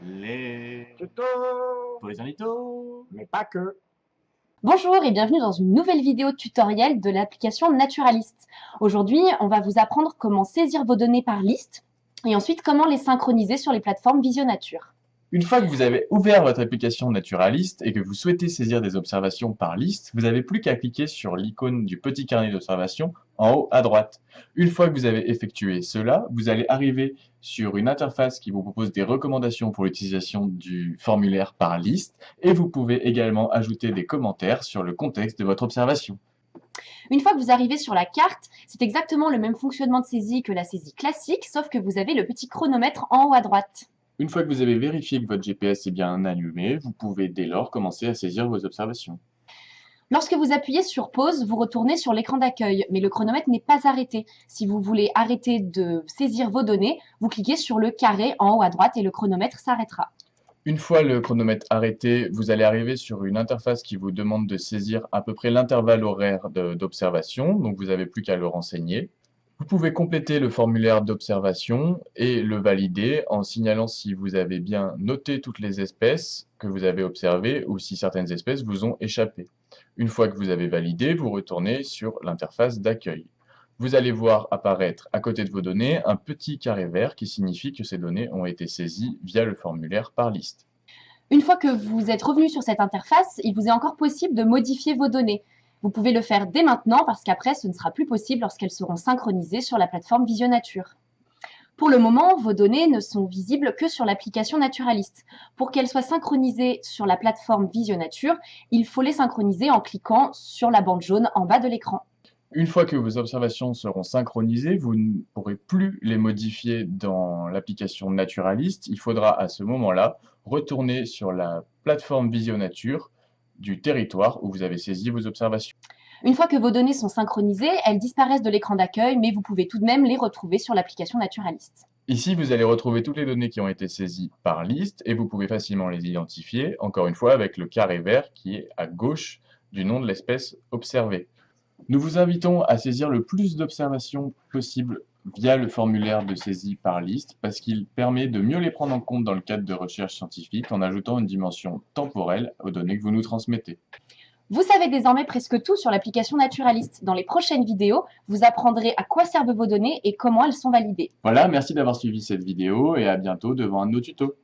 Les Tuto, pour les ornithos. mais pas que. Bonjour et bienvenue dans une nouvelle vidéo tutoriel de l'application Naturalist. Aujourd'hui, on va vous apprendre comment saisir vos données par liste et ensuite comment les synchroniser sur les plateformes Visionature. Une fois que vous avez ouvert votre application Naturalist et que vous souhaitez saisir des observations par liste, vous n'avez plus qu'à cliquer sur l'icône du petit carnet d'observation en haut à droite. Une fois que vous avez effectué cela, vous allez arriver sur une interface qui vous propose des recommandations pour l'utilisation du formulaire par liste et vous pouvez également ajouter des commentaires sur le contexte de votre observation. Une fois que vous arrivez sur la carte, c'est exactement le même fonctionnement de saisie que la saisie classique, sauf que vous avez le petit chronomètre en haut à droite. Une fois que vous avez vérifié que votre GPS est bien allumé, vous pouvez dès lors commencer à saisir vos observations. Lorsque vous appuyez sur pause, vous retournez sur l'écran d'accueil, mais le chronomètre n'est pas arrêté. Si vous voulez arrêter de saisir vos données, vous cliquez sur le carré en haut à droite et le chronomètre s'arrêtera. Une fois le chronomètre arrêté, vous allez arriver sur une interface qui vous demande de saisir à peu près l'intervalle horaire d'observation, donc vous n'avez plus qu'à le renseigner. Vous pouvez compléter le formulaire d'observation et le valider en signalant si vous avez bien noté toutes les espèces que vous avez observées ou si certaines espèces vous ont échappé. Une fois que vous avez validé, vous retournez sur l'interface d'accueil. Vous allez voir apparaître à côté de vos données un petit carré vert qui signifie que ces données ont été saisies via le formulaire par liste. Une fois que vous êtes revenu sur cette interface, il vous est encore possible de modifier vos données. Vous pouvez le faire dès maintenant parce qu'après, ce ne sera plus possible lorsqu'elles seront synchronisées sur la plateforme Visionature. Pour le moment, vos données ne sont visibles que sur l'application Naturalist. Pour qu'elles soient synchronisées sur la plateforme Visionature, il faut les synchroniser en cliquant sur la bande jaune en bas de l'écran. Une fois que vos observations seront synchronisées, vous ne pourrez plus les modifier dans l'application Naturalist. Il faudra à ce moment-là retourner sur la plateforme Visionature du territoire où vous avez saisi vos observations. Une fois que vos données sont synchronisées, elles disparaissent de l'écran d'accueil, mais vous pouvez tout de même les retrouver sur l'application Naturalist. Ici, vous allez retrouver toutes les données qui ont été saisies par liste et vous pouvez facilement les identifier, encore une fois avec le carré vert qui est à gauche du nom de l'espèce observée. Nous vous invitons à saisir le plus d'observations possible via le formulaire de saisie par liste parce qu'il permet de mieux les prendre en compte dans le cadre de recherche scientifique en ajoutant une dimension temporelle aux données que vous nous transmettez. Vous savez désormais presque tout sur l'application Naturalist. Dans les prochaines vidéos, vous apprendrez à quoi servent vos données et comment elles sont validées. Voilà, merci d'avoir suivi cette vidéo et à bientôt devant un de nos tutos.